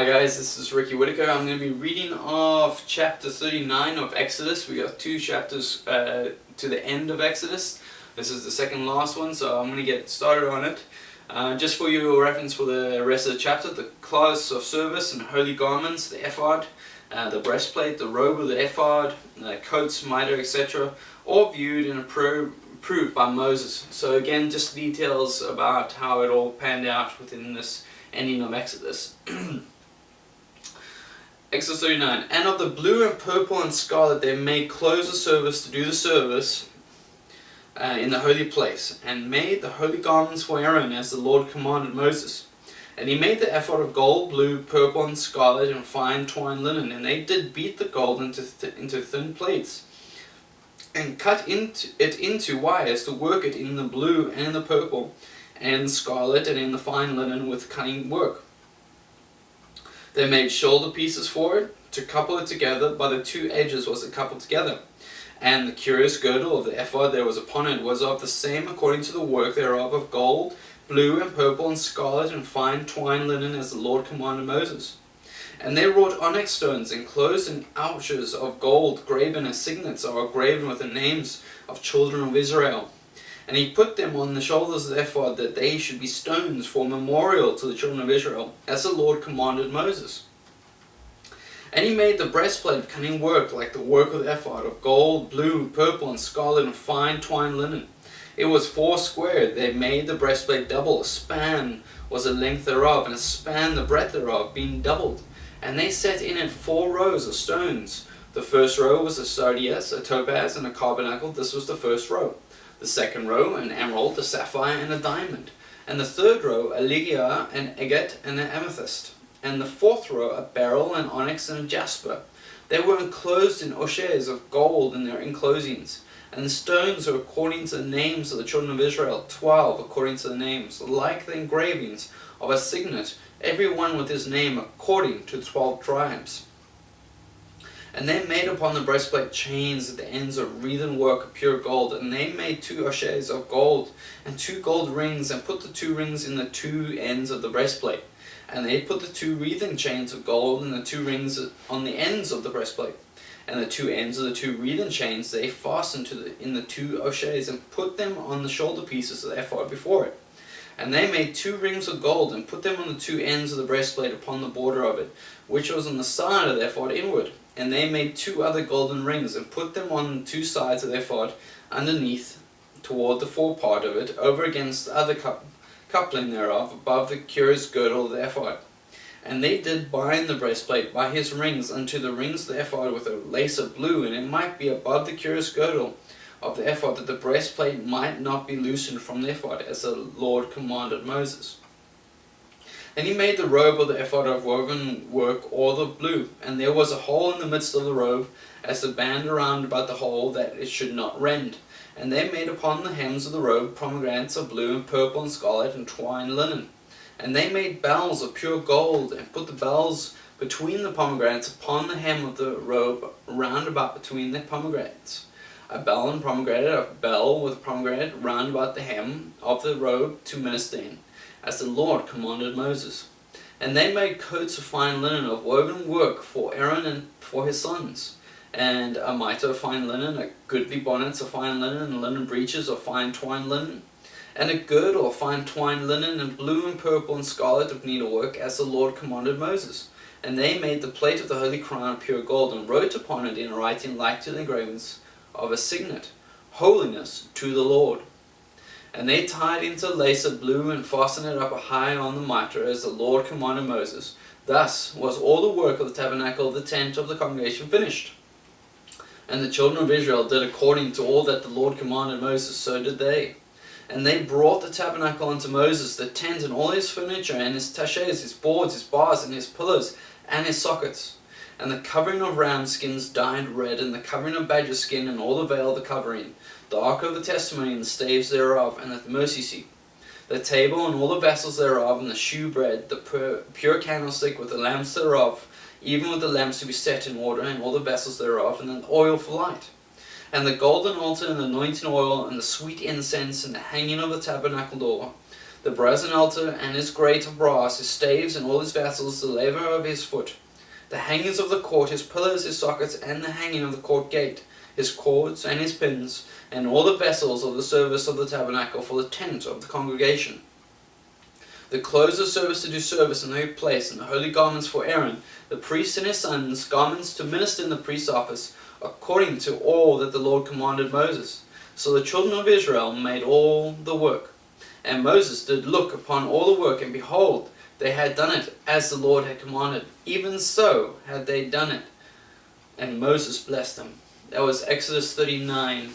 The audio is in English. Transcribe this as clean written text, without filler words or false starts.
Hi guys, this is Ricky Whitaker. I'm going to be reading off chapter 39 of Exodus. We got two chapters to the end of Exodus. This is the second last one, so I'm going to get started on it. Just for your reference for the rest of the chapter, the clothes of service and holy garments, the ephod, the breastplate, the robe of the ephod, coats, mitre, etc. all viewed and approved by Moses. So again, just details about how it all panned out within this ending of Exodus. Exodus 39. And of the blue and purple and scarlet they made clothes of service to do the service in the holy place, and made the holy garments for Aaron as the Lord commanded Moses. And he made the ephod of gold, blue, purple, and scarlet, and fine twined linen. And they did beat the gold into thin plates, and cut it into wires to work it in the blue and in the purple, and scarlet, and in the fine linen with cunning work. They made shoulder pieces for it, to couple it together. By the two edges was it coupled together. And the curious girdle of the ephod that was upon it was of the same according to the work thereof, of gold, blue, and purple, and scarlet, and fine twined linen, as the Lord commanded Moses. And they wrought onyx stones, enclosed in ouches of gold, graven as signets, or graven with the names of children of Israel. And he put them on the shoulders of the ephod, that they should be stones for memorial to the children of Israel, as the Lord commanded Moses. And he made the breastplate of cunning work, like the work of the ephod, of gold, blue, purple, and scarlet, and fine twined linen. It was 4 square. They made the breastplate double. A span was the length thereof, and a span the breadth thereof, being doubled. And they set in it 4 rows of stones. The first row was a sardius, a topaz, and a carbuncle. This was the first row. The second row, an emerald, a sapphire, and a diamond. And the third row, a lygia, an agate, and an amethyst. And the fourth row, a beryl, an onyx, and a jasper. They were enclosed in osiers of gold in their enclosings. And the stones were according to the names of the children of Israel, 12 according to the names, like the engravings of a signet, every one with his name according to 12 tribes. And they made upon the breastplate chains at the ends of wreathen work of pure gold. And they made 2 osiers of gold, and 2 gold rings, and put the 2 rings in the 2 ends of the breastplate. And they put the 2 wreathen chains of gold and the 2 rings on the ends of the breastplate. And the 2 ends of the 2 wreathen chains they fastened in the 2 osiers, and put them on the shoulder pieces of the ephod before it. And they made 2 rings of gold, and put them on the 2 ends of the breastplate upon the border of it, which was on the side of the ephod inward. And they made 2 other golden rings, and put them on the 2 sides of the ephod underneath, toward the forepart of it, over against the other coupling thereof, above the curious girdle of the ephod. And they did bind the breastplate by his rings unto the rings of the ephod with a lace of blue, and it might be above the curious girdle of the ephod, that the breastplate might not be loosened from the ephod, as the Lord commanded Moses. And he made the robe of the ephod of woven work all of blue, and there was a hole in the midst of the robe, as the band around about the hole, that it should not rend. And they made upon the hems of the robe pomegranates of blue and purple and scarlet and twined linen. And they made bells of pure gold, and put the bells between the pomegranates upon the hem of the robe, round about between the pomegranates. A bell and pomegranate, a bell with pomegranate round about the hem of the robe to minister in, as the Lord commanded Moses. And they made coats of fine linen of woven work for Aaron and for his sons, and a mitre of fine linen, a goodly bonnets of fine linen, and linen breeches of fine twined linen, and a girdle of fine twined linen, and blue and purple and scarlet of needlework, as the Lord commanded Moses. And they made the plate of the holy crown of pure gold, and wrote upon it in writing like to the engravings of a signet, holiness to the Lord. And they tied into lace of blue, and fastened it up high on the mitre, as the Lord commanded Moses. Thus was all the work of the tabernacle of the tent of the congregation finished. And the children of Israel did according to all that the Lord commanded Moses, so did they. And they brought the tabernacle unto Moses, the tent, and all his furniture, and his taches, his boards, his bars, and his pillars, and his sockets. And the covering of ram skins dyed red, and the covering of badger skin, and all the veil of the covering, the ark of the testimony, and the staves thereof, and the mercy seat, the table, and all the vessels thereof, and the shewbread, the pure candlestick with the lamps thereof, even with the lamps to be set in order, and all the vessels thereof, and the oil for light. And the golden altar, and the anointing oil, and the sweet incense, and the hanging of the tabernacle door, the brazen altar and his grate of brass, his staves and all his vessels, the laver of his foot, the hangings of the court, his pillars, his sockets, and the hanging of the court gate, his cords and his pins, and all the vessels of the service of the tabernacle for the tent of the congregation, the clothes of service to do service in the holy place, and the holy garments for Aaron, the priest and his sons, garments to minister in the priest's office, according to all that the Lord commanded Moses. So the children of Israel made all the work. And Moses did look upon all the work, and behold, they had done it as the Lord had commanded. Even so had they done it. And Moses blessed them. That was Exodus 39.